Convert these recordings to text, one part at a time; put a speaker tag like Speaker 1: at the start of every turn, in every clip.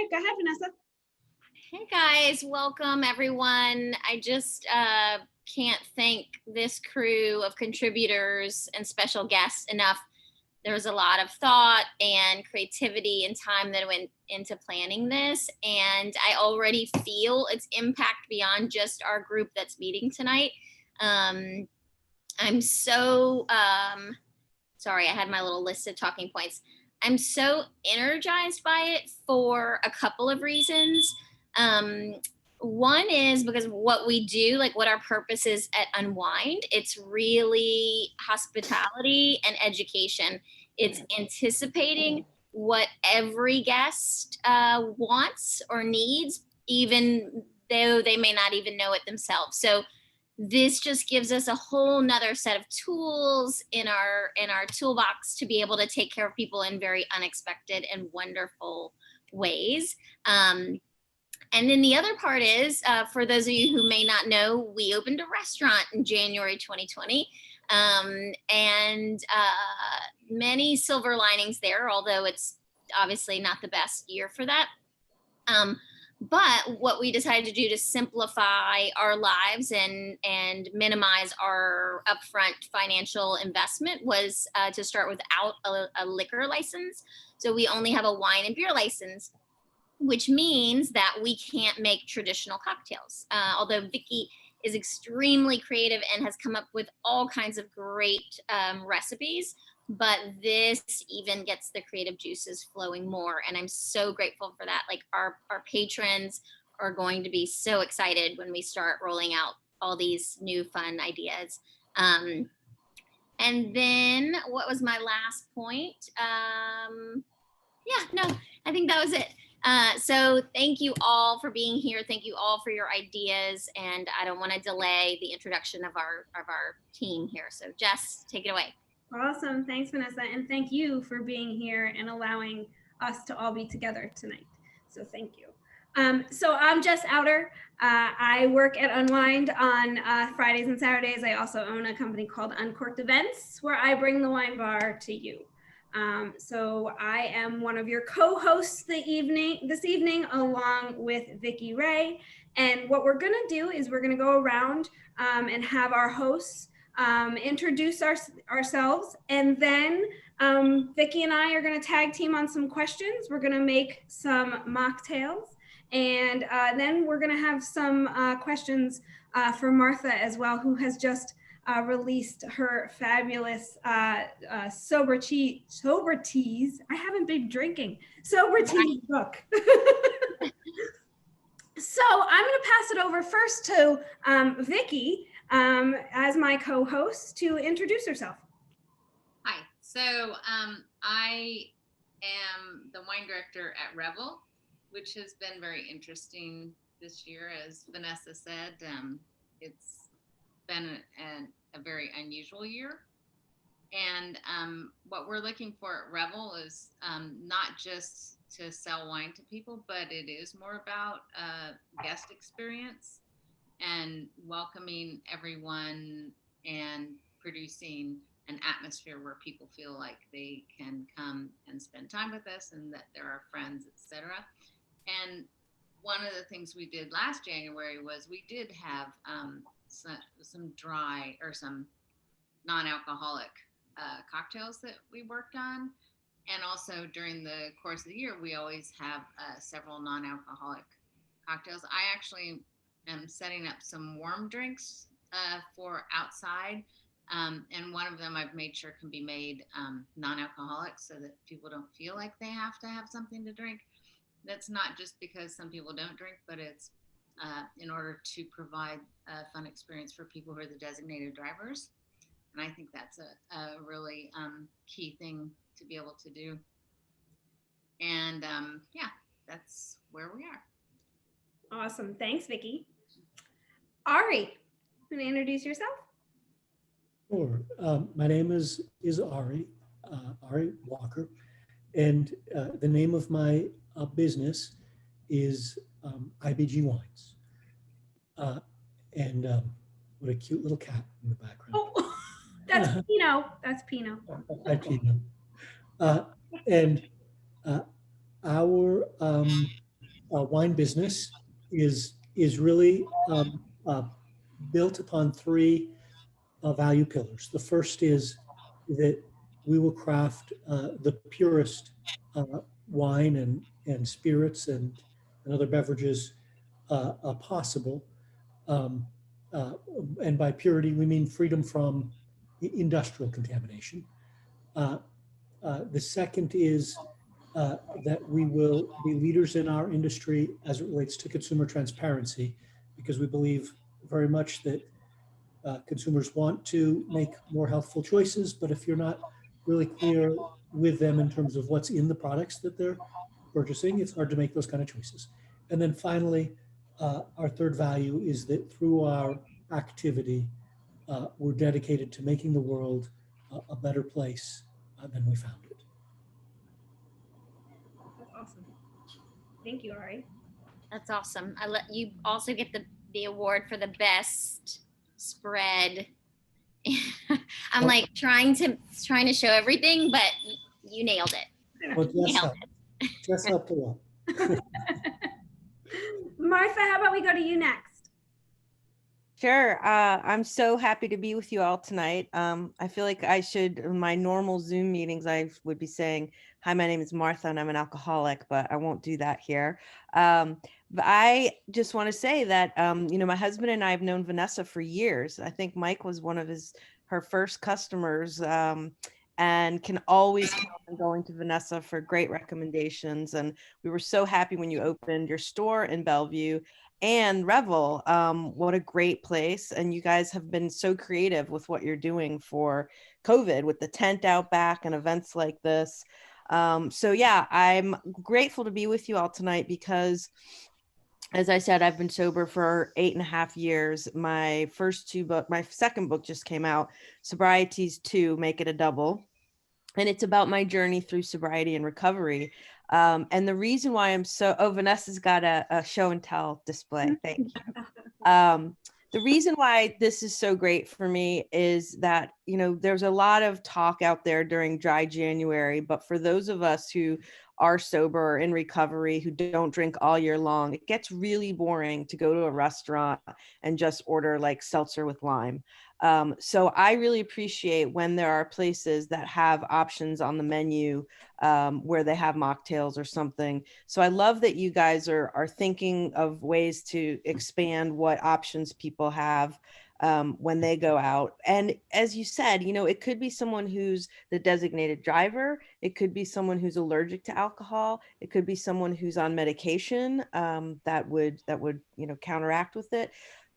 Speaker 1: right, go ahead, Vanessa.
Speaker 2: Hey guys, welcome everyone. I just can't thank this crew of contributors and special guests enough. There was a lot of thought and creativity and time that went into planning this, and I already feel its impact beyond just our group that's meeting tonight. I'm so sorry, I had my little list of talking points. I'm so energized by it for a couple of reasons. One is because what we do, like what our purpose is at Unwind, it's really hospitality and education. It's anticipating what every guest wants or needs, even though they may not even know it themselves. So this just gives us a whole nother set of tools in our toolbox to be able to take care of people in very unexpected and wonderful ways. And then the other part is, for those of you who may not know, we opened a restaurant in January 2020, and many silver linings there, although it's obviously not the best year for that. But what we decided to do to simplify our lives and minimize our upfront financial investment was to start without a liquor license. So we only have a wine and beer license, which means that we can't make traditional cocktails. Although Vicky is extremely creative and has come up with all kinds of great recipes, but this even gets the creative juices flowing more. And I'm so grateful for that. Like our patrons are going to be so excited when we start rolling out all these new fun ideas. And then what was my last point? Yeah, no, I think that was it. So thank you all for being here. Thank you all for your ideas. And I don't want to delay the introduction of our team here. So Jess, take it away.
Speaker 1: Awesome. Thanks, Vanessa. And thank you for being here and allowing us to all be together tonight. So thank you. So I'm Jess Outer. I work at Unwind on Fridays and Saturdays. I also own a company called Uncorked Events, where I bring the wine bar to you. So I am one of your co-hosts this evening, along with Vicky Ray. And what we're gonna do is we're gonna go around and have our hosts introduce ourselves, and then Vicky and I are going to tag team on some questions. We're going to make some mocktails, and then we're going to have some questions for Martha as well, who has just released her fabulous sober teas. I haven't been drinking sober teas book. So I'm going to pass it over first to Vicky as my co-host to introduce herself.
Speaker 3: Hi, so I am the wine director at Revel, which has been very interesting this year. As Vanessa said, it's been a very unusual year. And what we're looking for at Revel is not just to sell wine to people, but it is more about guest experience and welcoming everyone and producing an atmosphere where people feel like they can come and spend time with us and that they're our friends, etc. And one of the things we did last January was we did have some dry or some non-alcoholic cocktails that we worked on. And also during the course of the year, we always have several non-alcoholic cocktails. I actually am setting up some warm drinks for outside. And one of them I've made sure can be made non-alcoholic so that people don't feel like they have to have something to drink. That's not just because some people don't drink, but it's in order to provide a fun experience for people who are the designated drivers. And I think that's a really key thing to be able to do. And yeah, that's where we are.
Speaker 1: Awesome. Thanks, Vicky. Ari, you want to introduce yourself?
Speaker 4: Sure. My name is Ari Walker, and the name of my business is IBG Wines. And what a cute little cat in the background.
Speaker 1: Oh, that's Pino. That's Pino.
Speaker 4: Hi, Pino. And our wine business is really built upon three value pillars. The first is that we will craft the purest wine and spirits and other beverages possible. Um, and by purity, we mean freedom from industrial contamination. The second is that we will be leaders in our industry as it relates to consumer transparency, because we believe very much that consumers want to make more healthful choices, but if you're not really clear with them in terms of what's in the products that they're purchasing, it's hard to make those kind of choices. And then finally, our third value is that through our activity, we're dedicated to making the world a better place than we found it.
Speaker 1: That's awesome. Thank you, Ari.
Speaker 2: That's awesome. I let you also get the award for the best spread. I'm like trying to show everything, but you nailed it.
Speaker 4: Well, just help a lot.
Speaker 1: Martha, how about we go to you next?
Speaker 5: Sure. I'm so happy to be with you all tonight. I feel like I should, in my normal Zoom meetings, I would be saying, hi, my name is Martha and I'm an alcoholic, but I won't do that here. But I just want to say that, my husband and I have known Vanessa for years. I think Mike was one of her first customers, and can always count on going to Vanessa for great recommendations. And we were so happy when you opened your store in Bellevue. And Revel, what a great place. And you guys have been so creative with what you're doing for COVID with the tent out back and events like this. So yeah, I'm grateful to be with you all tonight because, as I said, I've been sober for 8.5 years. My second book just came out, Sobriety's 2, Make It a Double. And it's about my journey through sobriety and recovery. And the reason why Vanessa's got a show and tell display. Thank you. The reason why this is so great for me is that, there's a lot of talk out there during dry January, but for those of us who are sober or in recovery, who don't drink all year long, it gets really boring to go to a restaurant and just order like seltzer with lime. So I really appreciate when there are places that have options on the menu where they have mocktails or something. So I love that you guys are thinking of ways to expand what options people have when they go out. And as you said, it could be someone who's the designated driver. It could be someone who's allergic to alcohol. It could be someone who's on medication that would counteract with it.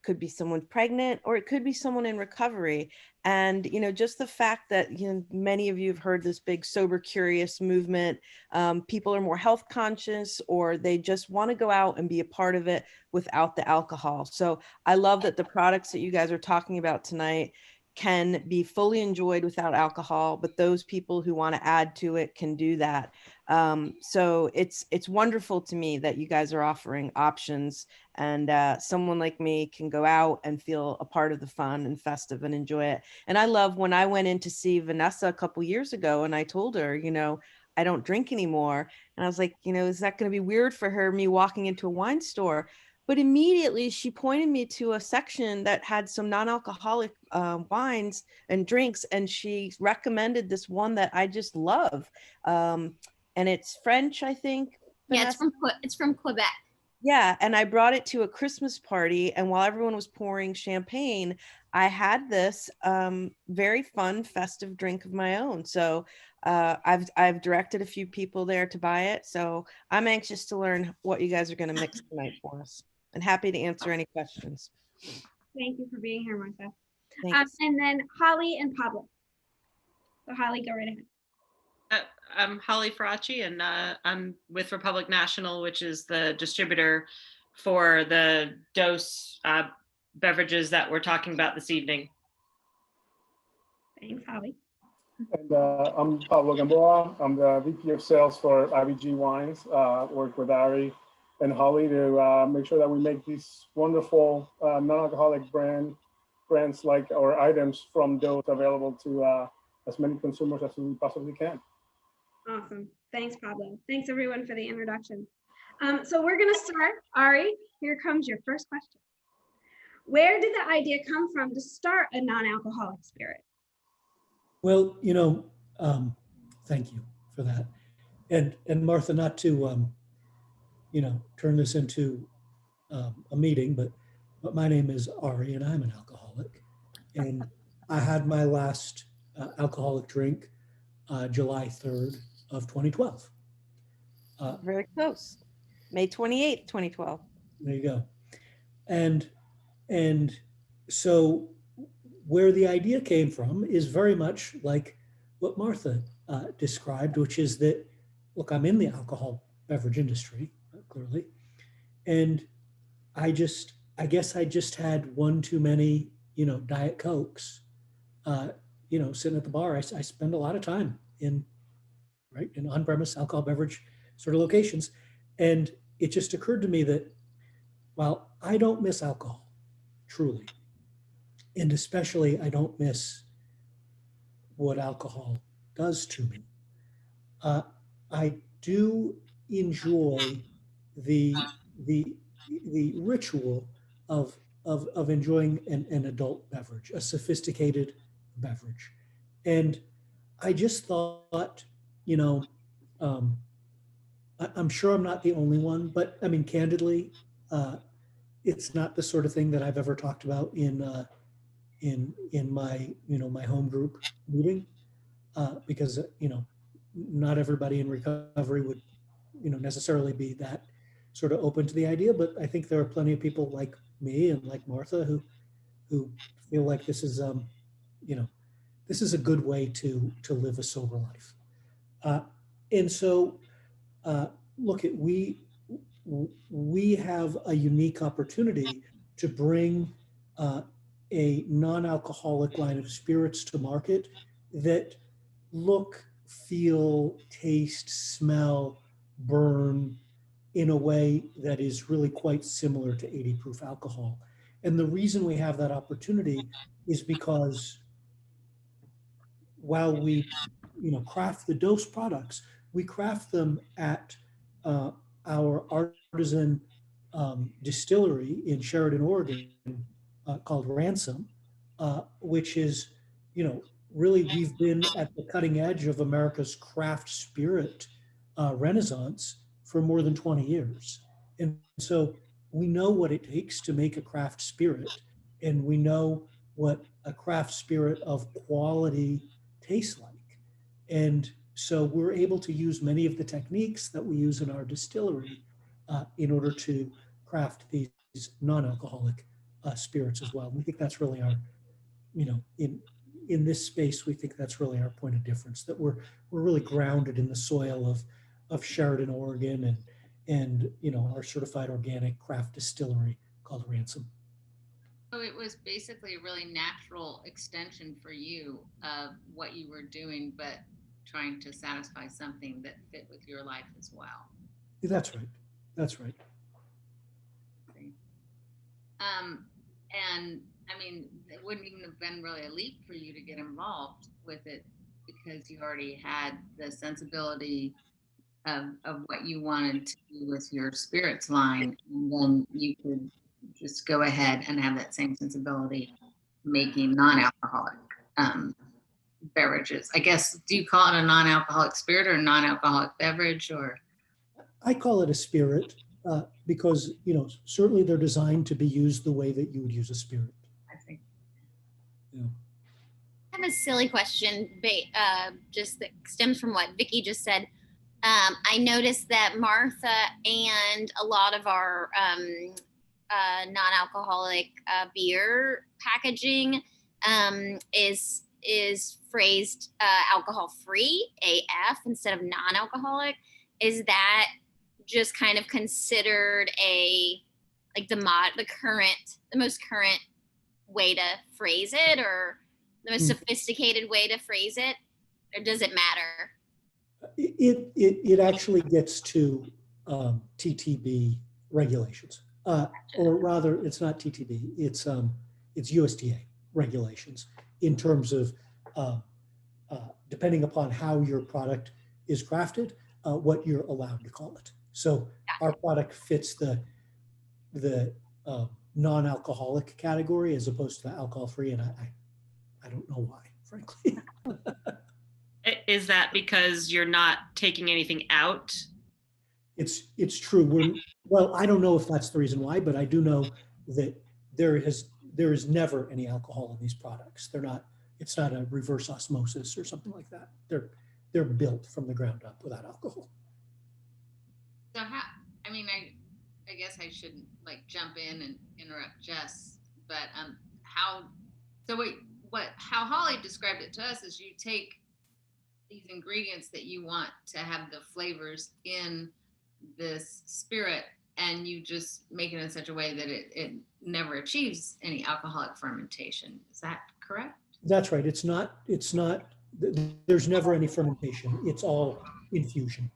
Speaker 5: Could be someone pregnant, or it could be someone in recovery. And, just the fact that, many of you have heard this big sober curious movement. People are more health conscious, or they just want to go out and be a part of it without the alcohol. So I love that the products that you guys are talking about tonight can be fully enjoyed without alcohol, but those people who want to add to it can do that. So it's wonderful to me that you guys are offering options, and someone like me can go out and feel a part of the fun and festive and enjoy it. And I love when I went in to see Vanessa a couple years ago and I told her, I don't drink anymore. And I was like, is that going to be weird for her, me walking into a wine store? But immediately she pointed me to a section that had some non-alcoholic wines and drinks. And she recommended this one that I just love. And it's French, I think.
Speaker 2: Yeah, it's from Quebec.
Speaker 5: Yeah, and I brought it to a Christmas party, and while everyone was pouring champagne, I had this very fun, festive drink of my own. So I've directed a few people there to buy it. So I'm anxious to learn what you guys are going to mix tonight for us, and happy to answer any questions.
Speaker 1: Thank you for being here, Martha.
Speaker 5: Thanks.
Speaker 1: And then Holly and Pablo. So Holly, go right ahead.
Speaker 6: I'm Holly Feraci, and I'm with Republic National, which is the distributor for the Dhos beverages that we're talking about this evening.
Speaker 1: Thanks, Holly.
Speaker 7: And I'm Pablo Gamboa. I'm the VP of Sales for IBG Wines. Work with Ari and Holly to make sure that we make these wonderful non-alcoholic brands like or items from Dhos available to as many consumers as we possibly can.
Speaker 1: Awesome. Thanks, Pablo. Thanks, everyone, for the introduction. So we're going to start. Ari, here comes your first question. Where did the idea come from to start a non-alcoholic spirit?
Speaker 4: Well, thank you for that. And Martha, not to, turn this into a meeting, but my name is Ari and I'm an alcoholic. And I had my last alcoholic drink July 3rd of 2012.
Speaker 5: Very close. May 28th, 2012.
Speaker 4: There you go. And so where the idea came from is very much like what Martha described, which is that, look, I'm in the alcohol beverage industry, clearly. And I guess I just had one too many, Diet Cokes, sitting at the bar. I spend a lot of time in on-premise alcohol beverage sort of locations. And it just occurred to me that while I don't miss alcohol, truly, and especially I don't miss what alcohol does to me, I do enjoy the ritual of enjoying an adult beverage, a sophisticated beverage. And I just thought, I'm sure I'm not the only one, but I mean, candidly, it's not the sort of thing that I've ever talked about in my my home group meeting, because not everybody in recovery would necessarily be that sort of open to the idea. But I think there are plenty of people like me and like Martha who feel like this is this is a good way to live a sober life. And so look, we have a unique opportunity to bring a non-alcoholic line of spirits to market that look, feel, taste, smell, burn in a way that is really quite similar to 80 proof alcohol. And the reason we have that opportunity is because while we craft the Dhos products, we craft them at our artisan distillery in Sheridan, Oregon, called Ransom, which is, really we've been at the cutting edge of America's craft spirit renaissance for more than 20 years. And so we know what it takes to make a craft spirit, and we know what a craft spirit of quality tastes like. And so we're able to use many of the techniques that we use in our distillery in order to craft these non-alcoholic spirits as well. We think that's really our, in this space, we think that's really our point of difference, that we're really grounded in the soil of Sheridan, Oregon, and our certified organic craft distillery called Ransom.
Speaker 3: So it was basically a really natural extension for you of what you were doing, but trying to satisfy something that fit with your life as well.
Speaker 4: That's right. That's right.
Speaker 3: Okay. And I mean, it wouldn't even have been really a leap for you to get involved with it because you already had the sensibility of what you wanted to do with your spirits line. And then you could just go ahead and have that same sensibility making non-alcoholic beverages. I guess, do you call it a non-alcoholic spirit or a non-alcoholic beverage? Or
Speaker 4: I call it a spirit because, certainly they're designed to be used the way that you would use a spirit.
Speaker 3: I think.
Speaker 4: Yeah.
Speaker 2: I have a silly question, just that stems from what Vicki just said. I noticed that Martha and a lot of our non-alcoholic beer packaging is phrased alcohol-free AF instead of non-alcoholic. Is that just kind of considered the most current way to phrase it, or the most sophisticated way to phrase it, or does it matter?
Speaker 4: It actually gets to TTB regulations, or rather, it's not TTB. It's USDA regulations in terms of depending upon how your product is crafted, what you're allowed to call it. So our product fits the non-alcoholic category as opposed to the alcohol-free, and I don't know why, frankly.
Speaker 6: Is that because you're not taking anything out?
Speaker 4: It's true. Well, I don't know if that's the reason why, but I do know that there is never any alcohol in these products. It's not a reverse osmosis or something like that. They're built from the ground up without alcohol.
Speaker 3: So I guess I shouldn't like jump in and interrupt Jess, but how Holly described it to us is you take these ingredients that you want to have the flavors in this spirit, and you just make it in such a way that it never achieves any alcoholic fermentation. Is that correct?
Speaker 4: That's right. It's not, there's never any fermentation. It's all infusion.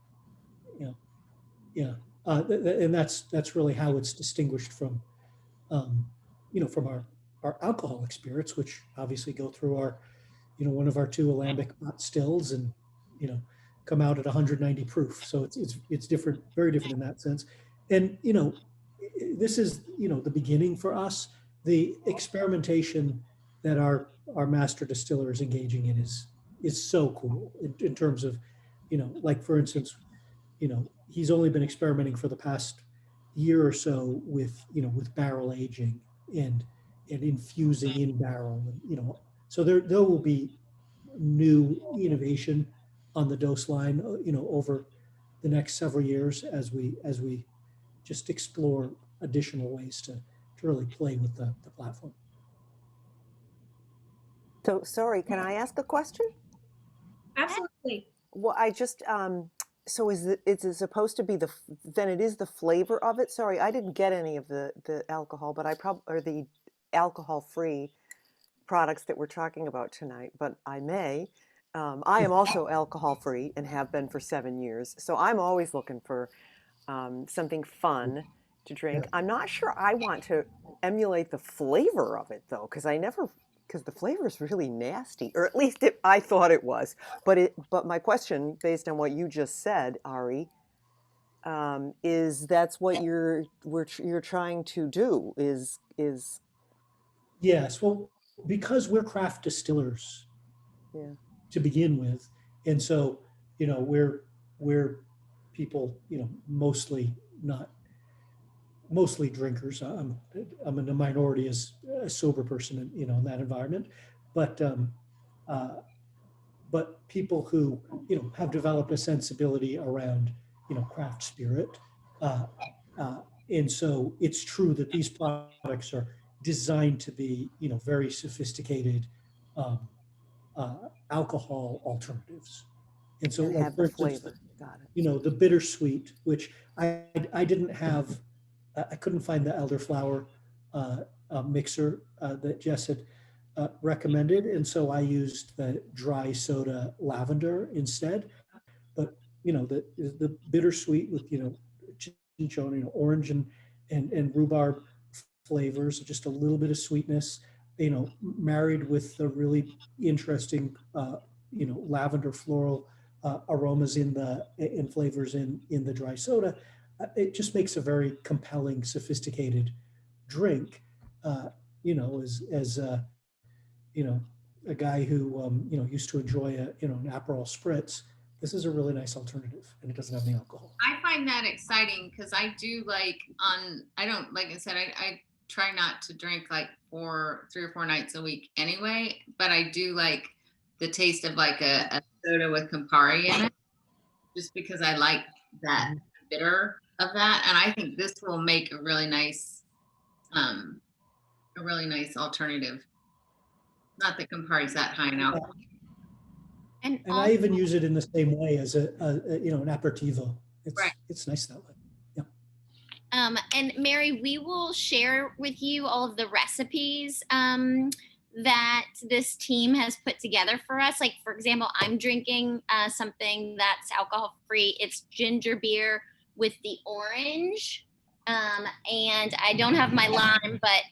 Speaker 4: Yeah. And that's really how it's distinguished from, from our alcoholic spirits, which obviously go through our, one of our 2 alembic pot stills and, come out at 190 proof. So it's different, very different in that sense. And, this is, the beginning for us. The experimentation that our master distiller is engaging in is so cool in terms of, like for instance, he's only been experimenting for the past year or so with barrel aging and infusing in barrel, so there will be new innovation on the Dhos line, over the next several years as we just explore additional ways to really play with the platform.
Speaker 8: So, sorry, can I ask a question?
Speaker 1: Absolutely.
Speaker 8: Well, I just, so is it supposed to be then it is the flavor of it? Sorry, I didn't get any of the alcohol, but or the alcohol-free products that we're talking about tonight, but I may. I am also alcohol-free and have been for 7 years. So I'm always looking for something fun to drink. I'm not sure I want to emulate the flavor of it though, because the flavor is really nasty, or at least I thought it was. But my question, based on what you just said, Ari, is that's what you're trying to do is.
Speaker 4: Yes, well, because we're craft distillers to begin with, and so we're people mostly drinkers. I'm in a minority as a sober person in that environment, but people who have developed a sensibility around craft spirit, and so it's true that these products are designed to be very sophisticated alcohol alternatives, and so like,
Speaker 8: Have the
Speaker 4: for instance,
Speaker 8: flavor. Got it.
Speaker 4: the bittersweet, which I didn't have, I couldn't find the elderflower mixer that Jess had recommended, and so I used the dry soda lavender instead. But the bittersweet with cinchona, orange and rhubarb flavors, just a little bit of sweetness, married with the really interesting lavender floral aromas in flavors in the dry soda. It just makes a very compelling, sophisticated drink. As a guy who used to enjoy an Aperol spritz, this is a really nice alternative, and it doesn't have any alcohol.
Speaker 3: I find that exciting because I do like I try not to drink like 3 or 4 nights a week anyway, but I do like the taste of like a soda with Campari in it, just because I like that bitter of that, and I think this will make a really nice alternative. Not that Campari's that high in alcohol.
Speaker 2: And
Speaker 4: I even use it in the same way as an aperitivo.
Speaker 3: Right.
Speaker 4: It's nice that way. Yeah.
Speaker 2: And Mary, we will share with you all of the recipes that this team has put together for us. Like, for example, I'm drinking something that's alcohol-free. It's ginger beer with the orange. And I don't have my lime, but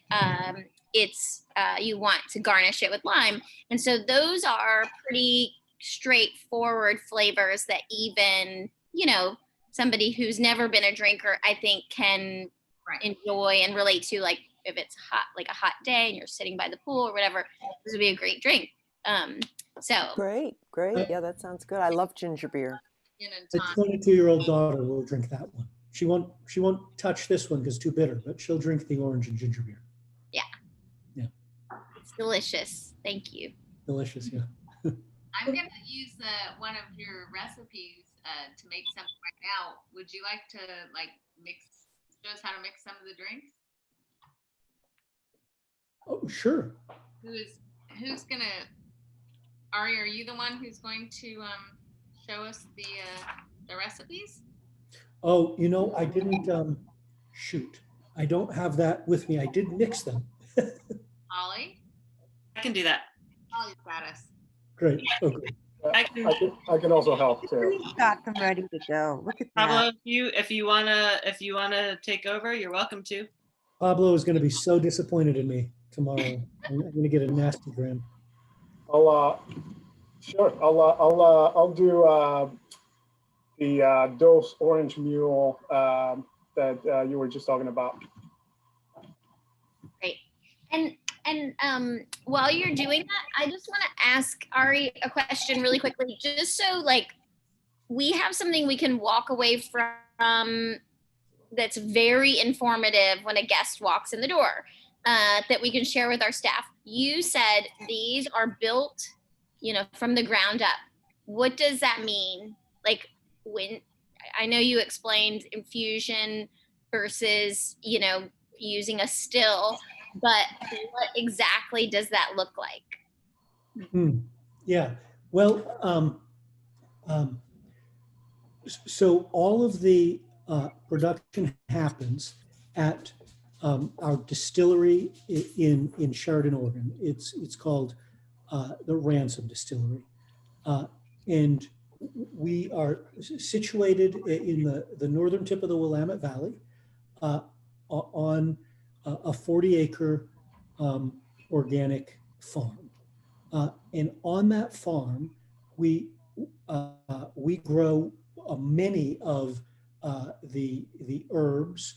Speaker 2: it's you want to garnish it with lime. And so those are pretty straightforward flavors that even, somebody who's never been a drinker, I think, can
Speaker 3: Right.
Speaker 2: enjoy and relate to. Like if it's hot, like a hot day and you're sitting by the pool or whatever, this would be a great drink. So
Speaker 8: Great, great. Yeah, that sounds good. I love ginger beer.
Speaker 3: In a
Speaker 4: My
Speaker 3: time.
Speaker 4: 22-year-old daughter will drink that one. She won't touch this one because it's too bitter, but she'll drink the orange and ginger beer.
Speaker 2: it's delicious. Thank you.
Speaker 4: Delicious, yeah.
Speaker 3: I'm going to use one of your recipes to make something right now. Would you like to show us how to mix some of the drinks?
Speaker 4: Oh, sure.
Speaker 3: Who's going to, Ari, are you the one who's going to show us the recipes?
Speaker 4: Oh, I didn't shoot. I don't have that with me. I did mix them.
Speaker 3: Ollie?
Speaker 6: I can do that.
Speaker 3: Ollie's got us.
Speaker 4: Great. Okay.
Speaker 6: I can,
Speaker 7: I can also help too.
Speaker 5: He's got them ready to go. Look at
Speaker 6: Pablo,
Speaker 5: that.
Speaker 6: if you wanna take over, you're welcome to.
Speaker 4: Pablo is going to be so disappointed in me tomorrow. I'm going to get a nasty gram.
Speaker 7: Sure. I'll do the Dhos Orange Mule that you were just talking about.
Speaker 2: Great. And while you're doing that, I just want to ask Ari a question really quickly, just so we have something we can walk away from that's very informative when a guest walks in the door, that we can share with our staff. You said these are built, from the ground up. What does that mean? When I know you explained infusion versus, using a still, but what exactly does that look like?
Speaker 4: Yeah. Well, so all of the production happens at our distillery in Sheridan, Oregon. It's called the Ransom Distillery, and we are situated in the northern tip of the Willamette Valley, on a 40-acre organic farm, and on that farm we grow many of the herbs,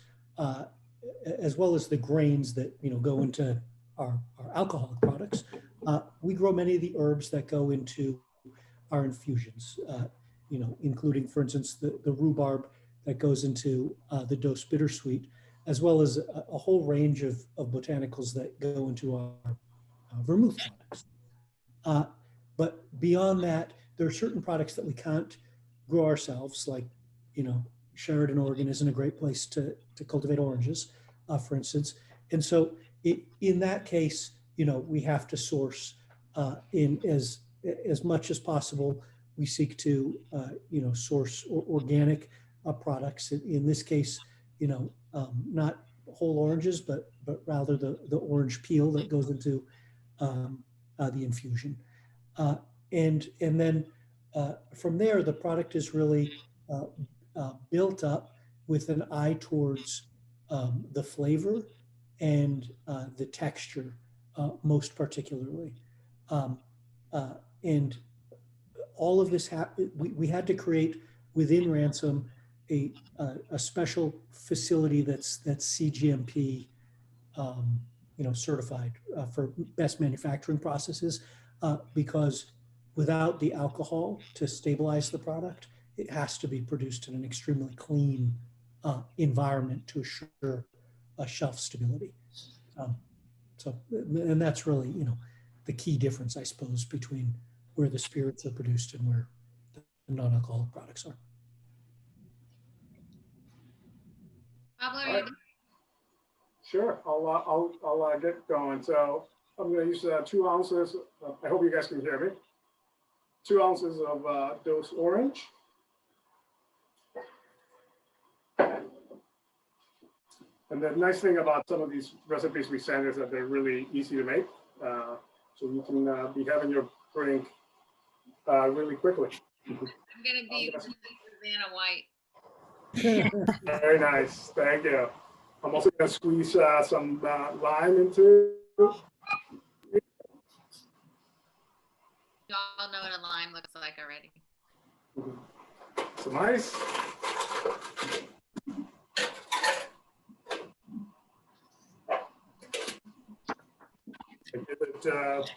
Speaker 4: as well as the grains that go into our alcoholic products. We grow many of the herbs that go into our infusions, including, for instance, the rhubarb that goes into the Dhos Bittersweet, as well as a whole range of botanicals that go into our vermouth products. But beyond that, there are certain products that we can't grow ourselves, like, Sheridan, Oregon isn't a great place to cultivate oranges, for instance. And so in that case, we have to source in as much as possible. We seek to, source organic products. In this case, not whole oranges, but rather the orange peel that goes into the infusion. And then from there, the product is really built up with an eye towards the flavor and the texture, most particularly. And all of this, we had to create within Ransom a special facility that's CGMP, certified for best manufacturing processes, because without the alcohol to stabilize the product, it has to be produced in an extremely clean environment to assure shelf stability. And that's really, the key difference, I suppose, between where the spirits are produced and where the non-alcoholic products are.
Speaker 3: Pablo,
Speaker 7: All right. Sure, I'll get going. So I'm going to use 2 ounces. I hope you guys can hear me. 2 ounces of Dhos Orange. And the nice thing about some of these recipes we send is that they're really easy to make. So you can be having your drink really quickly.
Speaker 3: I'm going to be Savannah White.
Speaker 7: Very nice, thank you. I'm also going to squeeze some lime into.
Speaker 3: You all know what a lime looks like already.
Speaker 7: Some ice. it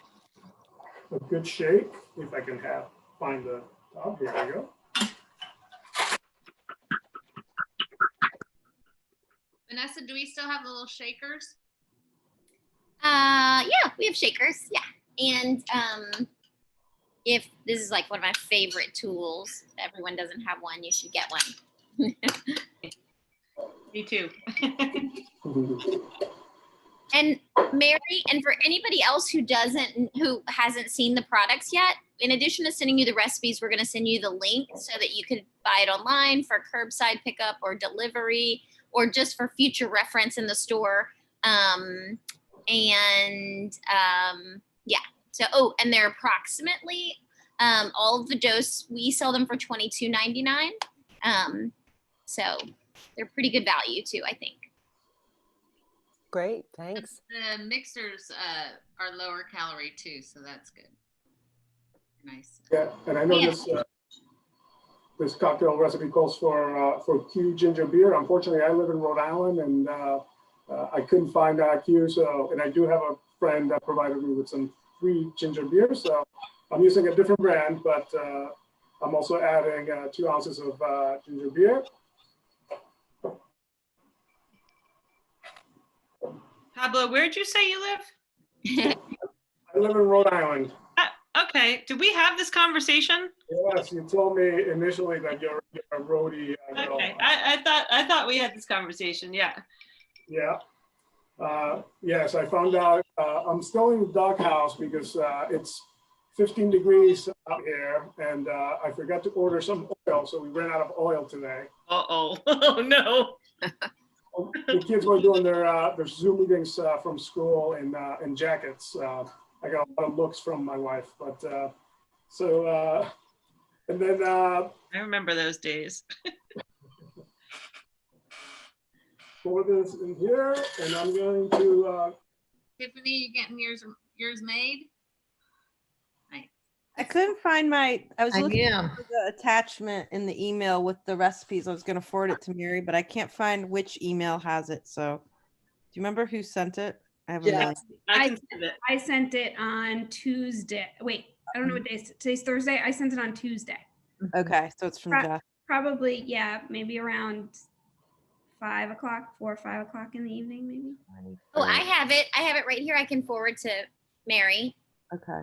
Speaker 7: a good shake. If I can find the top. Here we go.
Speaker 3: Vanessa, do we still have the little shakers?
Speaker 2: Yeah, we have shakers. Yeah. And if this is like one of my favorite tools, if everyone doesn't have one, you should get one.
Speaker 6: Me too.
Speaker 2: And Mary, and for anybody else who hasn't seen the products yet, in addition to sending you the recipes, we're going to send you the link so that you could buy it online for curbside pickup or delivery, or just for future reference in the store. Yeah. So, and they're approximately all of the Dhos, we sell them for $22.99. So they're pretty good value too, I think.
Speaker 8: Great, thanks.
Speaker 3: The mixers are lower calorie too, so that's good. Nice.
Speaker 7: Yeah, and I know this cocktail recipe calls for Q ginger beer. Unfortunately, I live in Rhode Island, and I couldn't find Q. So, and I do have a friend that provided me with some free ginger beer. So I'm using a different brand, but I'm also adding 2 ounces of ginger beer.
Speaker 6: Pablo, where'd you say you live?
Speaker 7: I live in Rhode Island.
Speaker 6: Okay. Did we have this conversation?
Speaker 7: Yes, you told me initially that you're a roadie.
Speaker 6: Okay. I thought we had this conversation. Yeah.
Speaker 7: Yeah. Yes, I found out I'm still in the doghouse because it's 15 degrees out here, and I forgot to order some oil, so we ran out of oil today.
Speaker 6: Uh-oh. Oh, no.
Speaker 7: The kids were doing their Zoom meetings from school in jackets. I got a lot of looks from my wife, but and then
Speaker 6: I remember those days.
Speaker 7: pour this in here, and I'm going to.
Speaker 3: Tiffany, you getting yours made? Nice.
Speaker 5: I couldn't find I was looking
Speaker 9: am.
Speaker 5: for the attachment in the email with the recipes. I was going to forward it to Mary, but I can't find which email has it. So do you remember who sent it? I have a
Speaker 9: Yeah.
Speaker 5: million.
Speaker 6: I can see it.
Speaker 1: I sent it on Tuesday. Wait, I don't know what day. Today's Thursday. I sent it on Tuesday.
Speaker 5: Okay, so it's from Jeff.
Speaker 1: Probably, yeah, maybe around 5 o'clock, 4 or 5 o'clock in the evening, maybe.
Speaker 2: Oh, I have it. I have it right here. I can forward to Mary.
Speaker 5: Okay.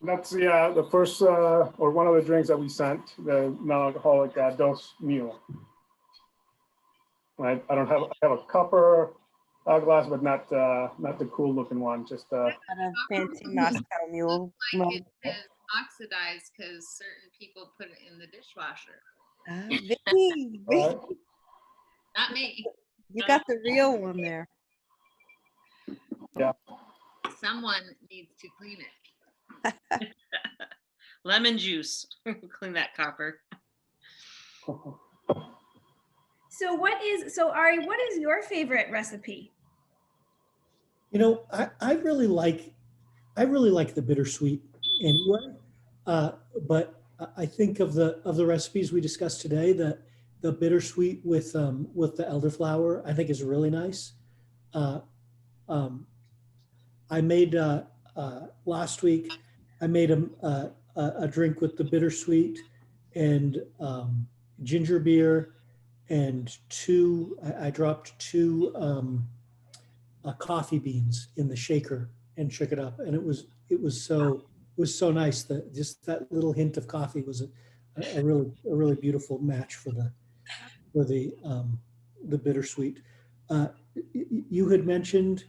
Speaker 7: That's the first or one of the drinks that we sent, the non-alcoholic Dhos meal. Right, I have a copper glass, but not the cool looking one. Just
Speaker 5: Got a fancy Moscow Mule.
Speaker 3: Like it is oxidized because certain people put it in the dishwasher.
Speaker 5: Vicky,
Speaker 3: Not me.
Speaker 5: you got the real one there.
Speaker 7: Yeah.
Speaker 3: Someone needs to clean it.
Speaker 6: Lemon juice. Clean that copper.
Speaker 1: So Ari, what is your favorite recipe?
Speaker 4: You know, I really like the bittersweet anyway. But I think of the recipes we discussed today, the bittersweet with the elderflower, I think is really nice. I made last week. I made a drink with the bittersweet and ginger beer, and I dropped two coffee beans in the shaker and shook it up, and it was so nice. That just that little hint of coffee was a really beautiful match for the bittersweet. You had mentioned,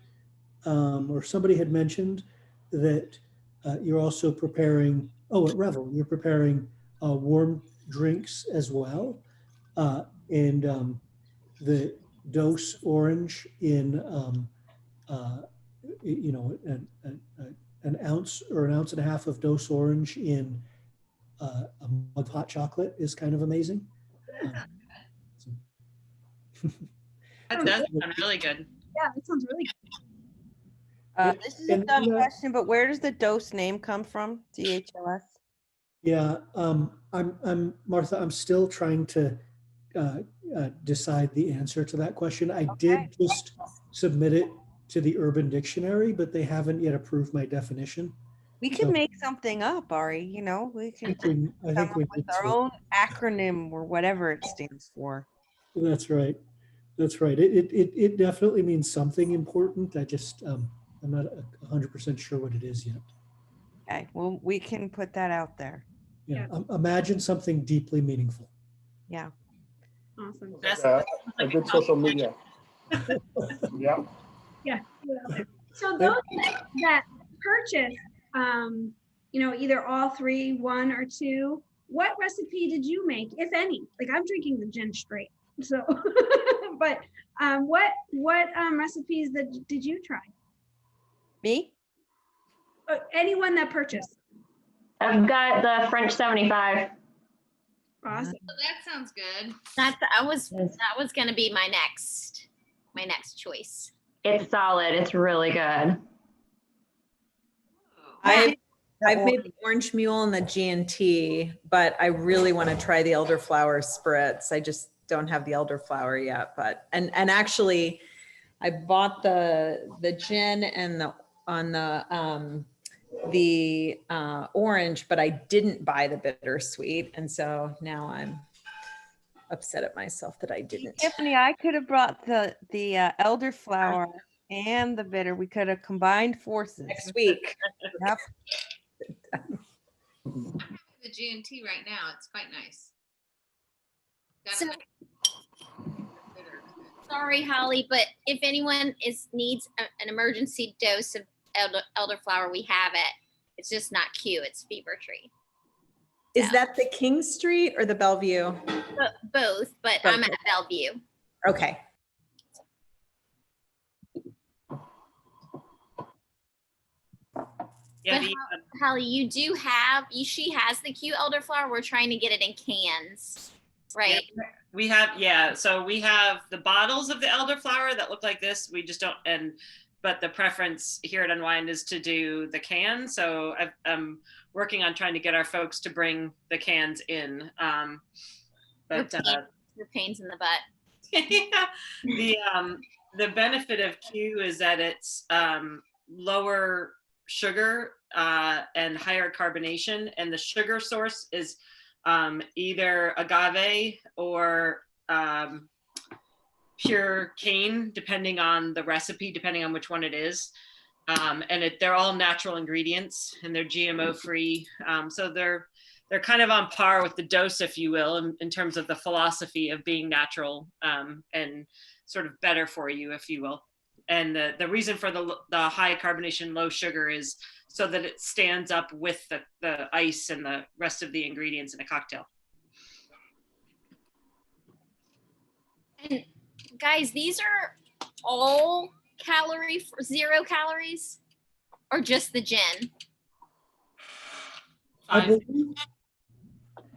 Speaker 4: or somebody had mentioned, that you're also preparing. At Revel, you're preparing warm drinks as well, and the Dhos orange in an ounce or an ounce and a half of Dhos orange in a mug of hot chocolate is kind of amazing.
Speaker 6: That does sound really good.
Speaker 1: Yeah, that sounds really good.
Speaker 5: This is a dumb question, but where does the Dhos name come from? DHOS.
Speaker 4: Yeah, I'm Martha. I'm still trying to decide the answer to that question. I did just submit it to the Urban Dictionary, but they haven't yet approved my definition.
Speaker 5: We can
Speaker 4: So-
Speaker 5: make something up, Ari. You know, we
Speaker 4: I
Speaker 5: can
Speaker 4: think we, I
Speaker 5: come
Speaker 4: think
Speaker 5: up
Speaker 4: we
Speaker 5: with
Speaker 4: need
Speaker 5: our
Speaker 4: to.
Speaker 5: own acronym or whatever it stands for.
Speaker 4: That's right. That's right. It definitely means something important. I just, I'm not 100% sure what it is yet.
Speaker 5: Okay, well, we can put that out there.
Speaker 4: Yeah. Imagine something deeply meaningful.
Speaker 5: Yeah.
Speaker 1: Awesome.
Speaker 6: That's
Speaker 7: A good social media. Yeah.
Speaker 1: Yeah. So those that purchase, you know, either all three, one or two, what recipe did you make, if any? Like I'm drinking the gin straight. So, but what recipes did you try?
Speaker 5: Me?
Speaker 1: Anyone that purchased.
Speaker 9: I've got the French 75.
Speaker 1: Awesome.
Speaker 3: So that sounds good.
Speaker 2: That was going to be my next choice.
Speaker 9: It's solid. It's really good.
Speaker 10: I've made the orange mule and the G&T, but I really want to try the elderflower spritz. I just don't have the elderflower yet, but and actually I bought the gin and the orange, but I didn't buy the bittersweet, and so now I'm upset at myself that I didn't.
Speaker 5: Tiffany, I could have brought the elderflower and the bitter. We could have combined forces.
Speaker 10: Next week.
Speaker 5: Yep.
Speaker 3: The G&T right now, it's quite nice.
Speaker 2: So-
Speaker 3: Gotta bitter.
Speaker 2: Sorry, Holly, but if anyone needs an emergency dose of elderflower, we have it. It's just not Q, it's Fever Tree.
Speaker 10: Is that the King Street or the Bellevue?
Speaker 2: Both, but I'm at Bellevue.
Speaker 10: Okay.
Speaker 6: Yeah,
Speaker 2: But Holly, she has the Q elderflower. We're trying to get it in cans, right?
Speaker 6: we have, so we have the bottles of the elderflower that look like this. We just don't, but the preference here at Unwind is to do the cans. So I'm working on trying to get our folks to bring the cans in. But
Speaker 2: Your pains in the butt.
Speaker 6: yeah, the benefit of Q is that it's lower sugar and higher carbonation, and the sugar source is either agave or pure cane, depending on the recipe, depending on which one it is. And they're all natural ingredients, and they're GMO free. So they're kind of on par with the Dhos, if you will, in terms of the philosophy of being natural and sort of better for you, if you will. And the reason for the high carbonation, low sugar is so that it stands up with the ice and the rest of the ingredients in a cocktail.
Speaker 2: And guys, these are all zero calories, or just the gin?
Speaker 4: I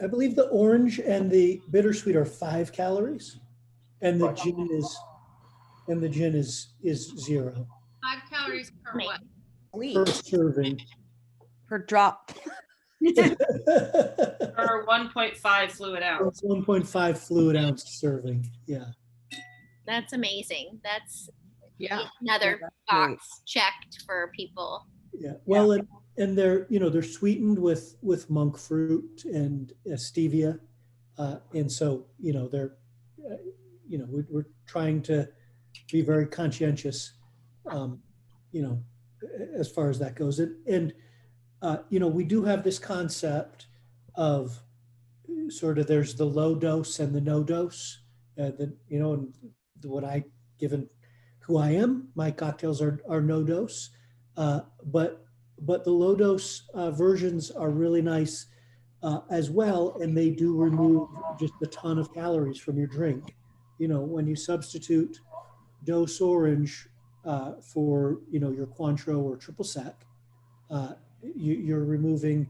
Speaker 4: believe the orange and the bittersweet are 5 calories, and the gin is 0
Speaker 3: 5 calories per what?
Speaker 4: per serving.
Speaker 5: Per drop.
Speaker 6: Or 1.5 fluid ounce.
Speaker 4: It's 1.5 fluid ounce serving. Yeah.
Speaker 2: That's amazing. That's
Speaker 10: Yeah,
Speaker 2: another
Speaker 10: that's
Speaker 2: box checked for people.
Speaker 4: Yeah. Well, and they're sweetened with monk fruit and stevia, and so they're we're trying to be very conscientious, as far as that goes. And we do have this concept of sort of there's the low dose and the no dose. And what I, given who I am, my cocktails are no dose, but the low dose versions are really nice as well, and they do remove just a ton of calories from your drink. When you substitute dose orange for your Cointreau or triple sec, you're removing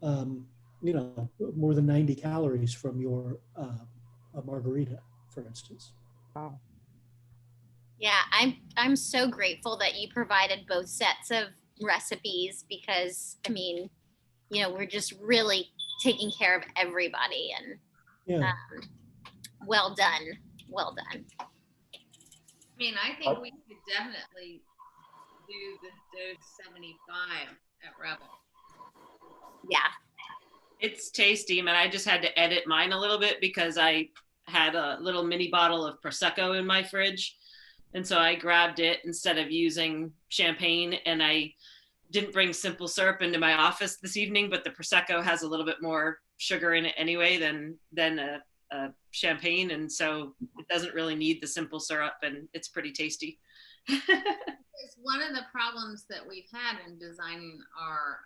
Speaker 4: more than 90 calories from your a margarita, for instance.
Speaker 5: Wow.
Speaker 2: Yeah, I'm so grateful that you provided both sets of recipes, because we're just really taking care of everybody, and
Speaker 4: Yeah.
Speaker 2: well done.
Speaker 3: I mean, I think we could definitely do the Dose 75 at Revel.
Speaker 2: Yeah.
Speaker 6: It's tasty, and I just had to edit mine a little bit because I had a little mini bottle of Prosecco in my fridge. And so I grabbed it instead of using champagne, and I didn't bring simple syrup into my office this evening, but the Prosecco has a little bit more sugar in it anyway than a champagne. And so it doesn't really need the simple syrup, and it's pretty tasty.
Speaker 3: It's one of the problems that we've had in designing our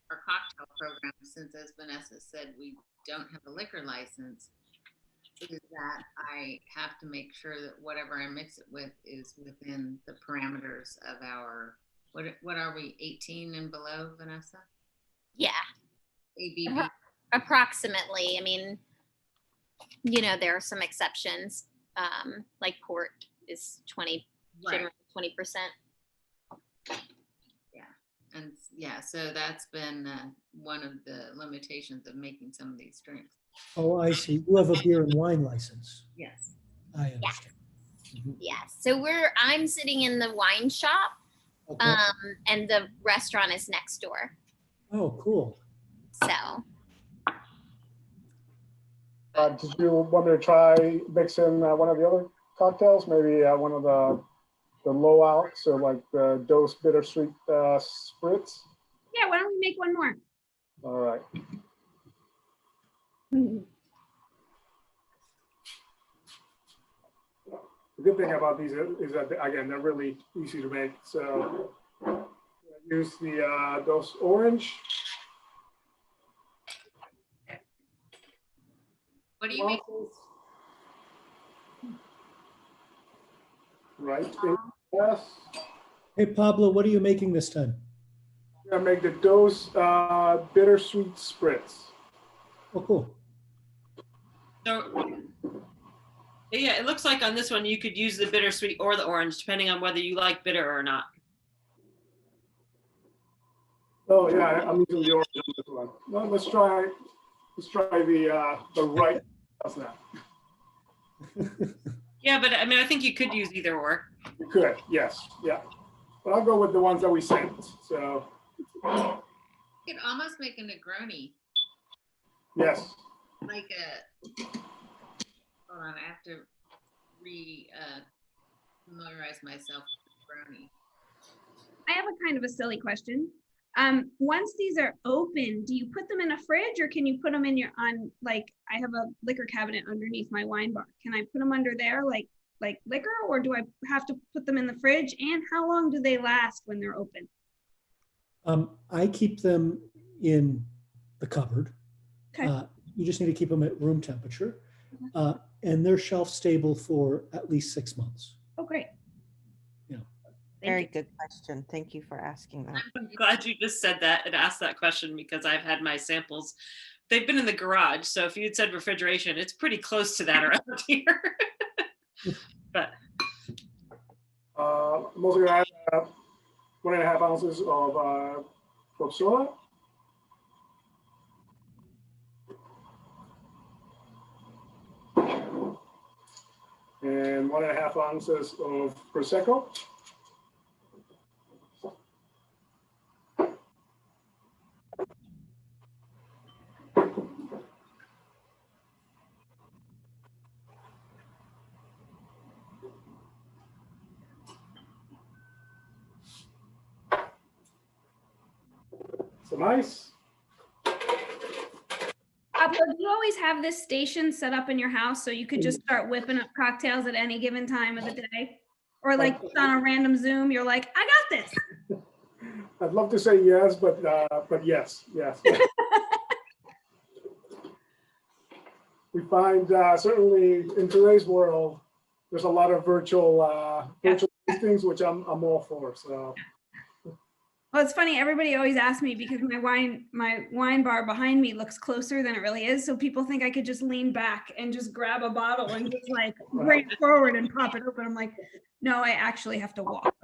Speaker 3: cocktail program, since, as Vanessa said, we don't have a liquor license, is that I have to make sure that whatever I mix it with is within the parameters of our, what are we, 18 and below, Vanessa?
Speaker 2: Yeah.
Speaker 3: ABV.
Speaker 2: Approximately. I mean, you know, there are some exceptions. Like port is 20,
Speaker 3: Right.
Speaker 2: generally 20%.
Speaker 3: And yeah, so that's been one of the limitations of making some of these drinks.
Speaker 4: Oh, I see. You have a beer and wine license.
Speaker 3: Yes.
Speaker 4: I understand. Mhm.
Speaker 2: Yeah. So I'm sitting in the wine shop,
Speaker 4: Okay.
Speaker 2: and the restaurant is next door.
Speaker 4: Oh, cool.
Speaker 2: So
Speaker 7: Did you want me to try mixing one of the other cocktails? Maybe one of the low out, so like the Dose bittersweet spritz.
Speaker 1: Yeah, why don't we make one more?
Speaker 7: All right. The good thing about these is that, again, they're really easy to make. So use the Dose orange.
Speaker 3: What do you make?
Speaker 7: Right. Yes.
Speaker 4: Hey, Pablo, what are you making this time?
Speaker 7: I'm gonna make the Dose bittersweet spritz.
Speaker 4: Oh, cool.
Speaker 6: So yeah, it looks like on this one you could use the bittersweet or the orange, depending on whether you like bitter or not.
Speaker 7: Oh yeah, I'm using the orange on this one. No, let's try the right. How's that?
Speaker 6: Yeah, but I mean, I think you could use either or.
Speaker 7: You could, yes, yeah. But I'll go with the ones that we sent. So
Speaker 3: You could almost make a Negroni,
Speaker 7: yes.
Speaker 3: like a, hold on, I have to familiarize myself with Negroni.
Speaker 1: I have a kind of a silly question. Once these are open, do you put them in a fridge, or can you put them in like I have a liquor cabinet underneath my wine bar. Can I put them under there like liquor, or do I have to put them in the fridge? And how long do they last when they're open?
Speaker 4: I keep them in the cupboard.
Speaker 1: Okay.
Speaker 4: You just need to keep them at room temperature. And they're shelf stable for at least 6 months.
Speaker 1: Oh, great.
Speaker 5: Very good question. Thank you for asking that.
Speaker 6: I'm glad you just said that and asked that question, because I've had my samples. They've been in the garage. So if you had said refrigeration, it's pretty close to that around here. But
Speaker 7: I'm also gonna add 1.5 ounces of club soda. And 1.5 ounces of Prosecco. Some ice.
Speaker 1: Pablo, do you always have this station set up in your house so you could just start whipping up cocktails at any given time of the day? Or like on a random Zoom, you're like, I got this.
Speaker 7: I'd love to say yes, but yes. We find certainly in today's world, there's a lot of virtual tastings, which I'm all for. So.
Speaker 1: Well, it's funny. Everybody always asks me because my wine bar behind me looks closer than it really is. So people think I could just lean back and just grab a bottle and just like bring it forward and pop it open. I'm like, no, I actually have to walk.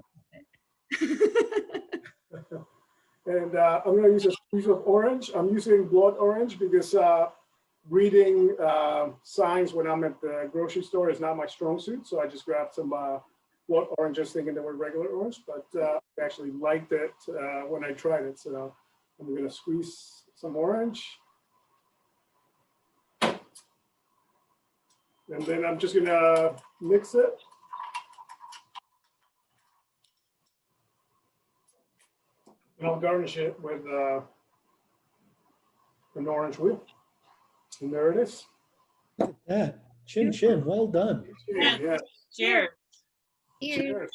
Speaker 7: And I'm going to use a squeeze of orange. I'm using blood orange because reading signs when I'm at the grocery store is not my strong suit. So I just grabbed some what oranges thinking they were regular orange, but I actually liked it when I tried it. So I'm gonna squeeze some orange. And then I'm just gonna mix it. And I'll garnish it with an orange wheel. And there it is.
Speaker 4: Look at that. Chin chin, well done.
Speaker 6: Yeah.
Speaker 7: Yeah.
Speaker 6: Cheers.
Speaker 7: Cheers.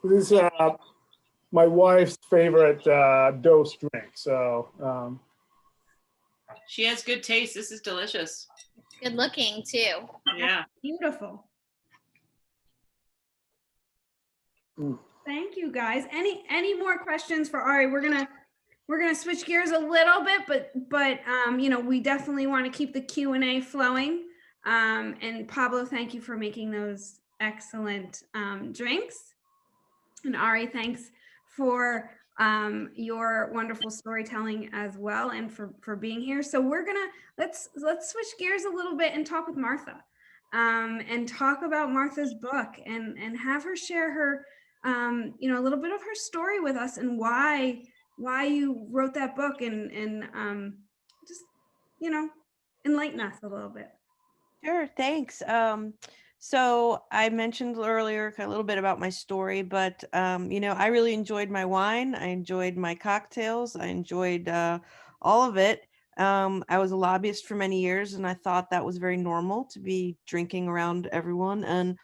Speaker 7: This is my wife's favorite Dhos drink. So
Speaker 6: She has good taste. This is delicious.
Speaker 2: Good looking too.
Speaker 6: Yeah.
Speaker 1: Beautiful.
Speaker 7: Mm.
Speaker 1: Thank you, guys. Any more questions for Ari? We're gonna switch gears a little bit, but you know, we definitely want to keep the Q&A flowing. And Pablo, thank you for making those excellent drinks. And Ari, thanks for your wonderful storytelling as well, and for being here. So we're gonna let's switch gears a little bit and talk with Martha, and talk about Martha's book and have her share her you know, a little bit of her story with us and why you wrote that book, and just, you know, enlighten us a little bit.
Speaker 5: Sure, thanks. So I mentioned earlier a little bit about my story, but you know, I really enjoyed my wine. I enjoyed my cocktails. I enjoyed all of it. I was a lobbyist for many years, and I thought that was very normal to be drinking around everyone. And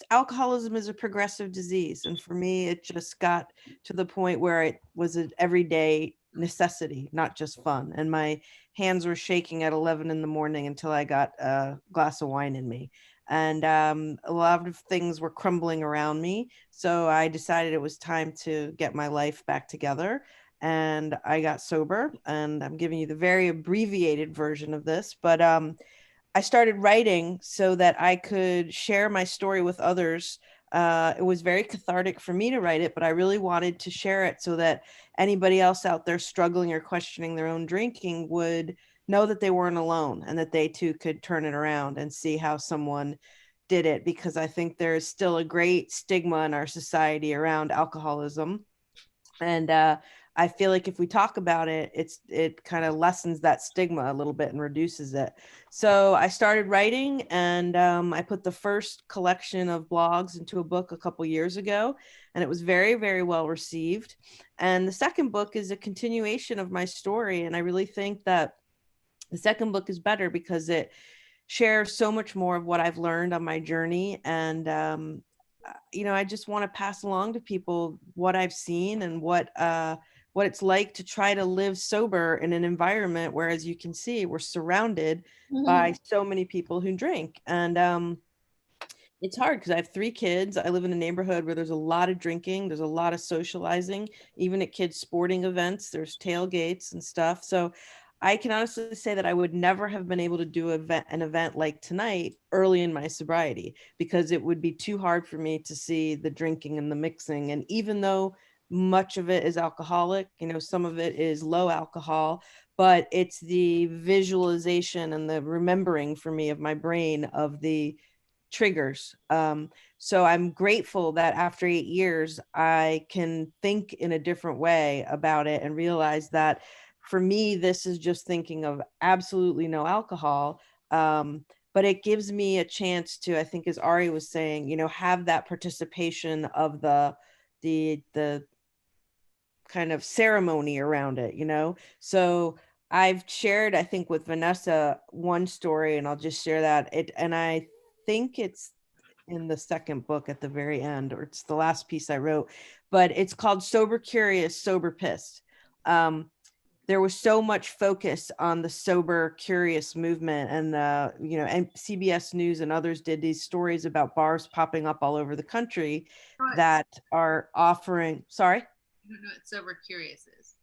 Speaker 5: alcoholism is a progressive disease, and for me, it just got to the point where it was an everyday necessity, not just fun. And my hands were shaking at 11 in the morning until I got a glass of wine in me. And a lot of things were crumbling around me. So I decided it was time to get my life back together. And I got sober. And I'm giving you the very abbreviated version of this. But I started writing so that I could share my story with others. It was very cathartic for me to write it, but I really wanted to share it so that anybody else out there struggling or questioning their own drinking would know that they weren't alone, and that they too could turn it around and see how someone did it. Because I think there is still a great stigma in our society around alcoholism. And I feel like if we talk about it, it kind of lessens that stigma a little bit and reduces it. So I started writing, and I put the first collection of blogs into a book a couple years ago, and it was very, very well received. And the second book is a continuation of my story. And I really think that the second book is better because it shares so much more of what I've learned on my journey. And you know, I just want to pass along to people what I've seen and what it's like to try to live sober in an environment where, as you can see, we're surrounded by so many people who drink. And it's hard because I have 3 kids. I live in a neighborhood where there's a lot of drinking. There's a lot of socializing, even at kids' sporting events. There's tailgates and stuff. So I can honestly say that I would never have been able to do an event like tonight early in my sobriety, because it would be too hard for me to see the drinking and the mixing. And even though much of it is alcoholic, you know, some of it is low alcohol, but it's the visualization and the remembering for me of my brain of the triggers. So I'm grateful that after 8 years, I can think in a different way about it and realize that for me, this is just thinking of absolutely no alcohol. But it gives me a chance to, I think, as Ari was saying, you know, have that participation of the kind of ceremony around it, you know? So I've shared, I think, with Vanessa one story, and I'll just share that. And I think it's in the second book at the very end, or it's the last piece I wrote, but it's called Sober Curious, Sober Pissed. There was so much focus on the sober curious movement, and you know, and CBS News and others did these stories about bars popping up all over the country that are offering, sorry?
Speaker 3: I don't know what Sober Curious is.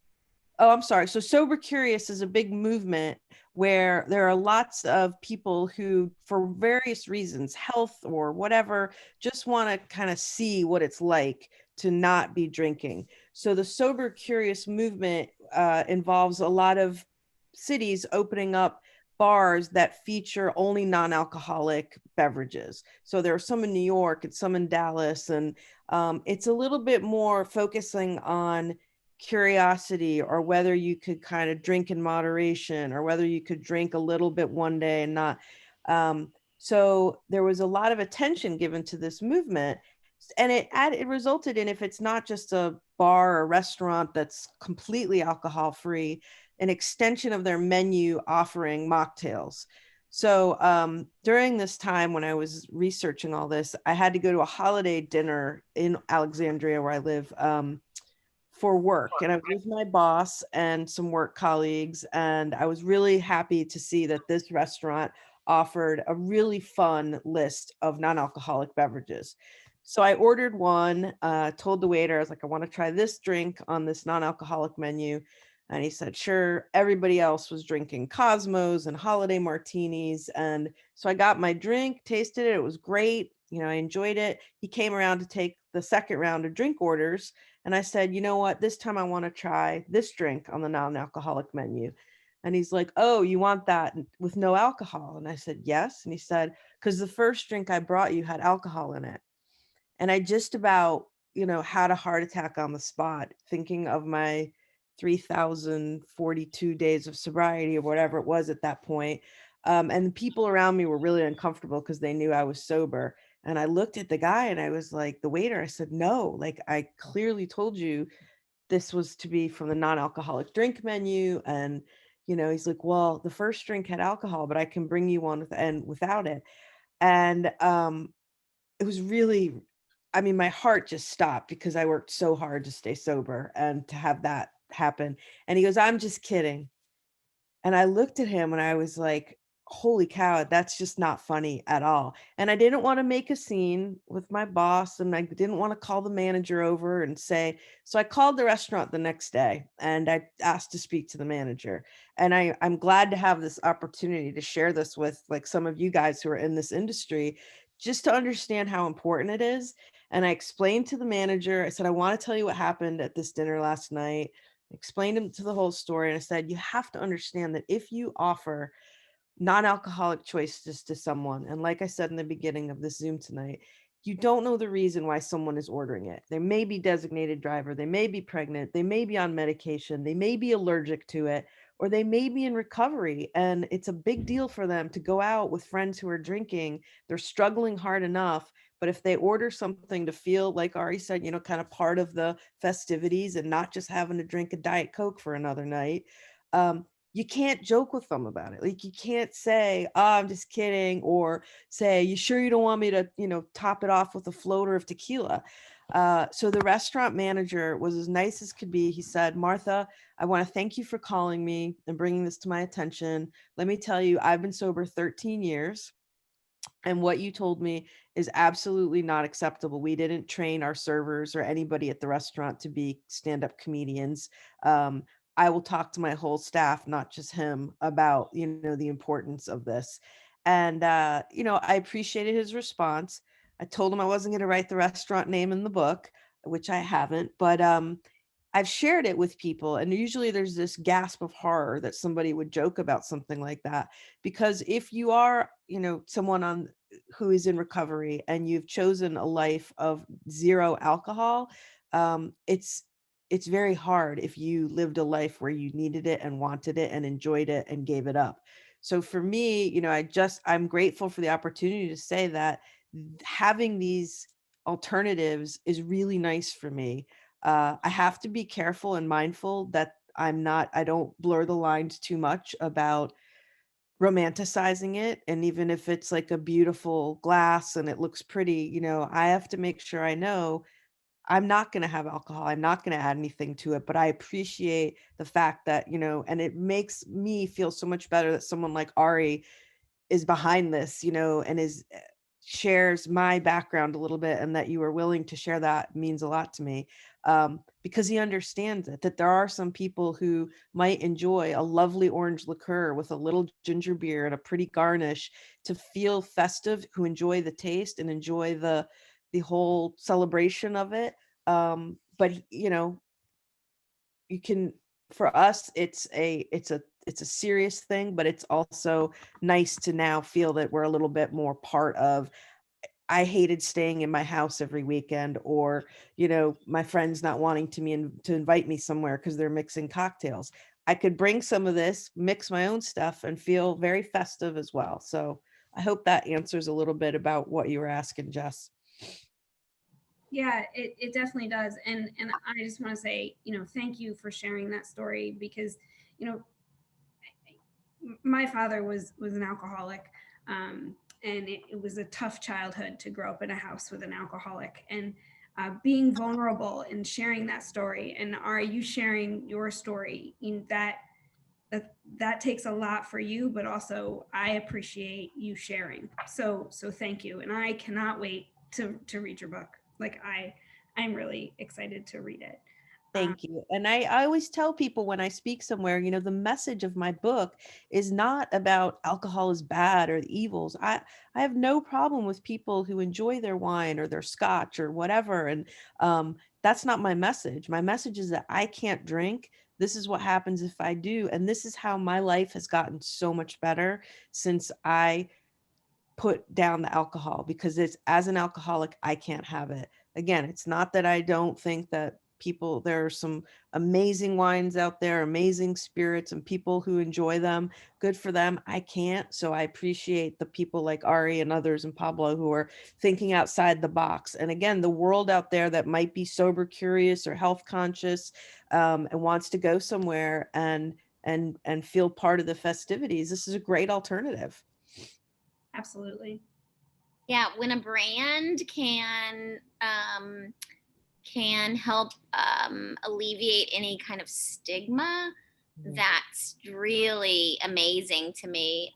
Speaker 5: Oh, I'm sorry. So Sober Curious is a big movement where there are lots of people who, for various reasons, health or whatever, just want to kind of see what it's like to not be drinking. So the Sober Curious movement involves a lot of cities opening up bars that feature only non-alcoholic beverages. So there are some in New York and some in Dallas, and it's a little bit more focusing on curiosity, or whether you could kind of drink in moderation, or whether you could drink a little bit one day and not. So there was a lot of attention given to this movement, and it resulted in, if it's not just a bar or restaurant that's completely alcohol free, an extension of their menu offering mocktails. So during this time when I was researching all this, I had to go to a holiday dinner in Alexandria, where I live, for work. And I was with my boss and some work colleagues. And I was really happy to see that this restaurant offered a really fun list of non-alcoholic beverages. So I ordered one, told the waiter, I was like, I want to try this drink on this non-alcoholic menu. And he said, sure. Everybody else was drinking Cosmos and holiday martinis. And so I got my drink, tasted it. It was great. You know, I enjoyed it. He came around to take the second round of drink orders. And I said, you know what, this time I want to try this drink on the non-alcoholic menu. And he's like, oh, you want that with no alcohol? And I said, yes. And he said, because the first drink I brought you had alcohol in it. And I just about, had a heart attack on the spot, thinking of my 3,042 days of sobriety, or whatever it was at that point. And the people around me were really uncomfortable because they knew I was sober. And I looked at the guy and I was like, the waiter, I said, no, like I clearly told you this was to be from the non-alcoholic drink menu. And, he's like, well, the first drink had alcohol, but I can bring you one without it. And it was really, my heart just stopped, because I worked so hard to stay sober, and to have that happen. And he goes, I'm just kidding. And I looked at him and I was like, holy cow, that's just not funny at all. And I didn't want to make a scene with my boss, and I didn't want to call the manager over and say, so I called the restaurant the next day and I asked to speak to the manager. And I'm glad to have this opportunity to share this with like some of you guys who are in this industry, just to understand how important it is. And I explained to the manager, I said, I want to tell you what happened at this dinner last night. Explained him to the whole story. And I said, you have to understand that if you offer non-alcoholic choices to someone, and like I said in the beginning of this Zoom tonight, you don't know the reason why someone is ordering it. They may be designated driver, they may be pregnant, they may be on medication, they may be allergic to it, or they may be in recovery. And it's a big deal for them to go out with friends who are drinking. They're struggling hard enough. But if they order something to feel, like Ari said, kind of part of the festivities, and not just having to drink a Diet Coke for another night, you can't joke with them about it. Like, you can't say, oh, I'm just kidding, or say, you sure you don't want me to, top it off with a floater of tequila? So the restaurant manager was as nice as could be. He said, Martha, I want to thank you for calling me and bringing this to my attention. Let me tell you, I've been sober 13 years. And what you told me is absolutely not acceptable. We didn't train our servers or anybody at the restaurant to be stand-up comedians. I will talk to my whole staff, not just him, about, the importance of this. And, I appreciated his response. I told him I wasn't going to write the restaurant name in the book, which I haven't, but I've shared it with people. And usually there's this gasp of horror that somebody would joke about something like that. Because if you are, someone who is in recovery, and you've chosen a life of zero alcohol, it's very hard if you lived a life where you needed it and wanted it and enjoyed it and gave it up. So for me, I'm grateful for the opportunity to say that having these alternatives is really nice for me. I have to be careful and mindful that I don't blur the lines too much about romanticizing it. And even if it's like a beautiful glass and it looks pretty, I have to make sure I know I'm not going to have alcohol. I'm not going to add anything to it, but I appreciate the fact that, and it makes me feel so much better that someone like Ari is behind this, and shares my background a little bit, and that you are willing to share that means a lot to me, because he understands it, that there are some people who might enjoy a lovely orange liqueur with a little ginger beer and a pretty garnish to feel festive, who enjoy the taste and enjoy the whole celebration of it. But you can, for us, it's a it's a serious thing, but it's also nice to now feel that we're a little bit more part of. I hated staying in my house every weekend, or, my friends not wanting to invite me somewhere because they're mixing cocktails. I could bring some of this, mix my own stuff, and feel very festive as well. So I hope that answers a little bit about what you were asking, Jess.
Speaker 1: Yeah, it definitely does. And I just want to say, thank you for sharing that story, because, my father was an alcoholic. And it was a tough childhood to grow up in a house with an alcoholic, and being vulnerable and sharing that story. And are you sharing your story? That takes a lot for you, but also I appreciate you sharing. So thank you. And I cannot wait to read your book. Like I'm really excited to read it.
Speaker 5: Thank you. And I always tell people when I speak somewhere, the message of my book is not about alcohol is bad or the evils. I have no problem with people who enjoy their wine or their scotch or whatever. And that's not my message. My message is that I can't drink. This is what happens if I do. And this is how my life has gotten so much better since I put down the alcohol, because as an alcoholic, I can't have it. Again, it's not that I don't think that there are some amazing wines out there, amazing spirits, and people who enjoy them. Good for them. I can't. So I appreciate the people like Ari and others and Pablo who are thinking outside the box. And again, the world out there that might be sober curious or health conscious, and wants to go somewhere and feel part of the festivities. This is a great alternative.
Speaker 1: Absolutely.
Speaker 2: Yeah, when a brand can help alleviate any kind of stigma, that's really amazing to me.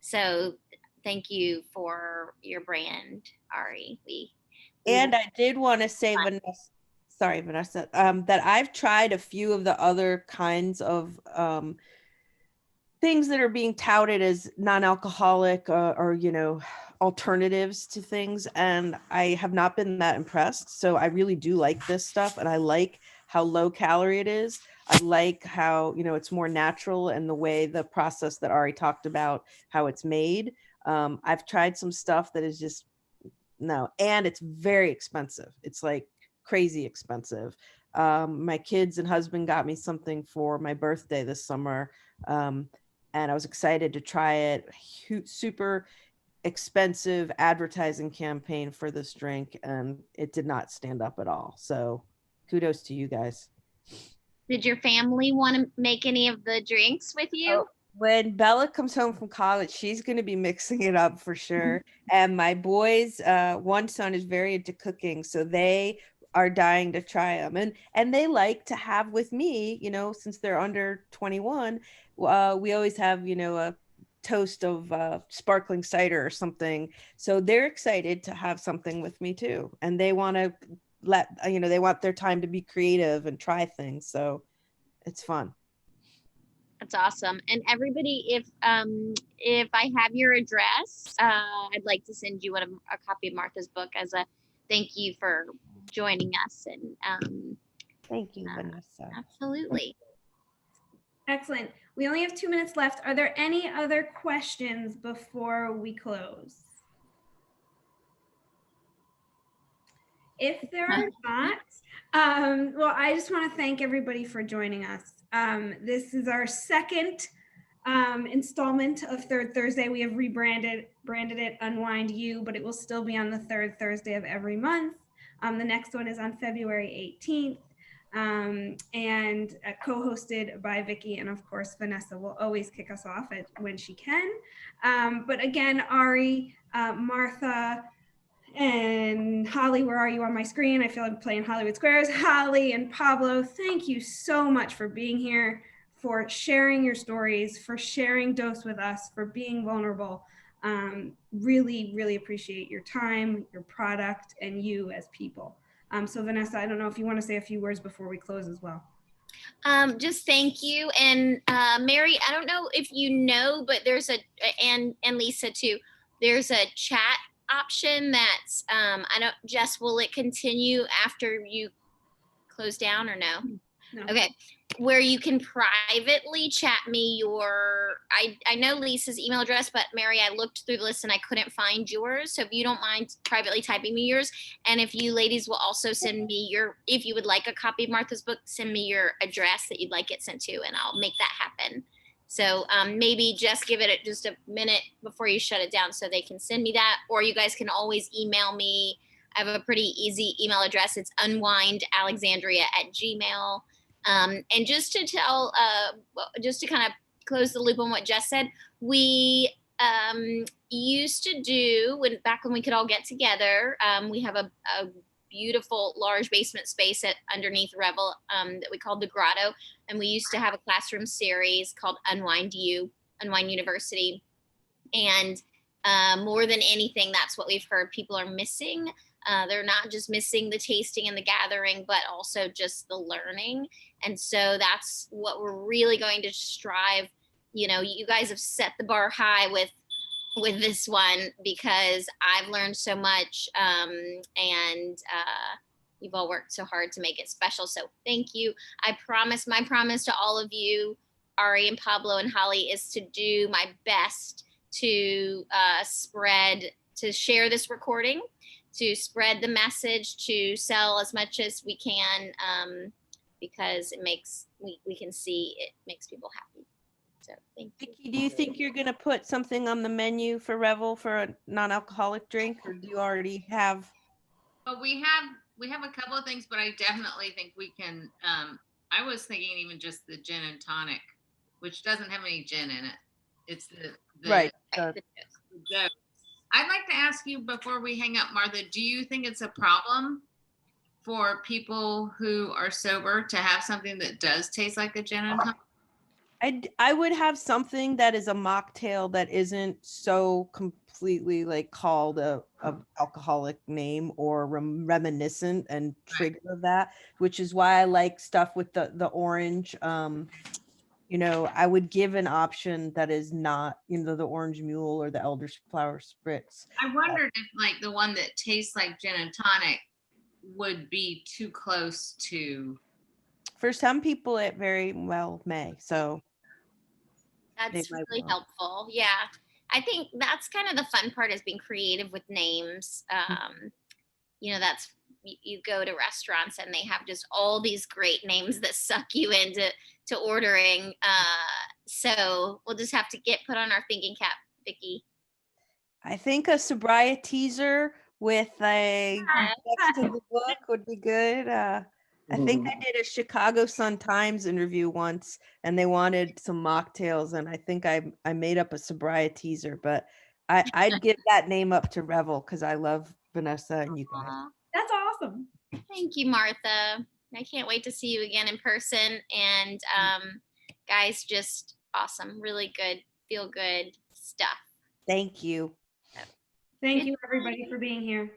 Speaker 2: So thank you for your brand, Ari.
Speaker 5: And I did want to say, Vanessa, that I've tried a few of the other kinds of things that are being touted as non-alcoholic or alternatives to things, and I have not been that impressed. So I really do like this stuff, and I like how low calorie it is. I like how it's more natural, and the way the process that Ari talked about, how it's made. I've tried some stuff that is just no, and it's very expensive. It's like crazy expensive. My kids and husband got me something for my birthday this summer, and I was excited to try it. Super expensive advertising campaign for this drink, and it did not stand up at all. So kudos to you guys.
Speaker 2: Did your family want to make any of the drinks with you?
Speaker 5: Oh, when Bella comes home from college, she's going to be mixing it up for sure. And my boys, one son is very into cooking, so they are dying to try them. And they like to have with me, since they're under 21, we always have, a toast of sparkling cider or something. So they're excited to have something with me too. And they want to they want their time to be creative and try things. So it's fun.
Speaker 2: That's awesome. And everybody, if I have your address, I'd like to send you a copy of Martha's book as a thank you for joining us. And
Speaker 5: thank you, Vanessa.
Speaker 2: Absolutely.
Speaker 1: Excellent. We only have 2 minutes left. Are there any other questions before we close? If there are not, well, I just want to thank everybody for joining us. This is our second installment of Third Thursday. We have branded it Unwind U, but it will still be on the third Thursday of every month. The next one is on February 18th. And co-hosted by Vicky, and of course Vanessa will always kick us off when she can. But again, Ari, Martha, and Holly, where are you on my screen? I feel like I'm playing Hollywood Squares. Holly and Pablo, thank you so much for being here, for sharing your stories, for sharing Dhos with us, for being vulnerable. Really, really appreciate your time, your product, and you as people. So Vanessa, I don't know if you want to say a few words before we close as well.
Speaker 2: Just thank you. And Mary, I don't know if you know, but there's and Lisa too, there's a chat option that's, Jess, will it continue after you close down or no?
Speaker 1: No.
Speaker 2: Okay, where you can privately chat me I know Lisa's email address, but Mary, I looked through the list and I couldn't find yours. So if you don't mind privately typing me yours, and if you ladies will also send me if you would like a copy of Martha's book, send me your address that you'd like it sent to, and I'll make that happen. So maybe just give it just a minute before you shut it down so they can send me that, or you guys can always email me. I have a pretty easy email address. It's unwindalexandria@gmail.com. And just to tell, just to kind of close the loop on what Jess said, we used to do back when we could all get together. We have a beautiful large basement space underneath Revel that we called the Grotto, and we used to have a classroom series called Unwined University. And more than anything, that's what we've heard people are missing. They're not just missing the tasting and the gathering, but also just the learning. And so that's what we're really going to strive. You know, you guys have set the bar high with this one, because I've learned so much, and you've all worked so hard to make it special. So thank you. My promise to all of you, Ari and Pablo and Holly, is to do my best to share this recording, to spread the message, to sell as much as we can, because we can see it makes people happy. So thank you.
Speaker 5: Vicky, do you think you're going to put something on the menu for Revel for a non-alcoholic drink, or do you already have?
Speaker 3: Well, we have a couple of things, but I definitely think we can. I was thinking even just the gin and tonic, which doesn't have any gin in it. It's the
Speaker 5: Right.
Speaker 3: the Dose. I'd like to ask you before we hang up, Martha, do you think it's a problem for people who are sober to have something that does taste like a gin and tonic?
Speaker 5: I would have something that is a mocktail that isn't so completely like called a alcoholic name or reminiscent and trigger that, which is why I like stuff with the orange. You know, I would give an option that is not, you know, the orange mule or the elderflower spritz.
Speaker 3: I wondered if like the one that tastes like gin and tonic would be too close to.
Speaker 5: For some people, it very well may. So
Speaker 2: That's really helpful. Yeah. I think that's kind of the fun part, is being creative with names. You know, that's, you go to restaurants and they have just all these great names that suck you into ordering. So we'll just have to get put on our thinking cap, Vicky.
Speaker 5: I think a sobriety teaser with a next to the book would be good. I think I did a Chicago Sun-Times interview once, and they wanted some mocktails, and I think I made up a sobriety teaser, but I'd give that name up to Revel, because I love Vanessa and you guys.
Speaker 1: That's awesome.
Speaker 2: Thank you, Martha. I can't wait to see you again in person. And guys, just awesome. Really good, feel good stuff.
Speaker 5: Thank you.
Speaker 1: Thank you, everybody, for being here.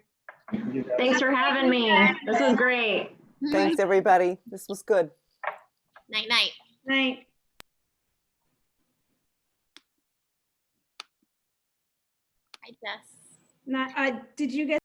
Speaker 9: Thanks for having me. This was great.
Speaker 8: Thanks, everybody. This was good.
Speaker 2: Night, night.
Speaker 1: Night.
Speaker 2: Hi, Jess.
Speaker 1: Did you get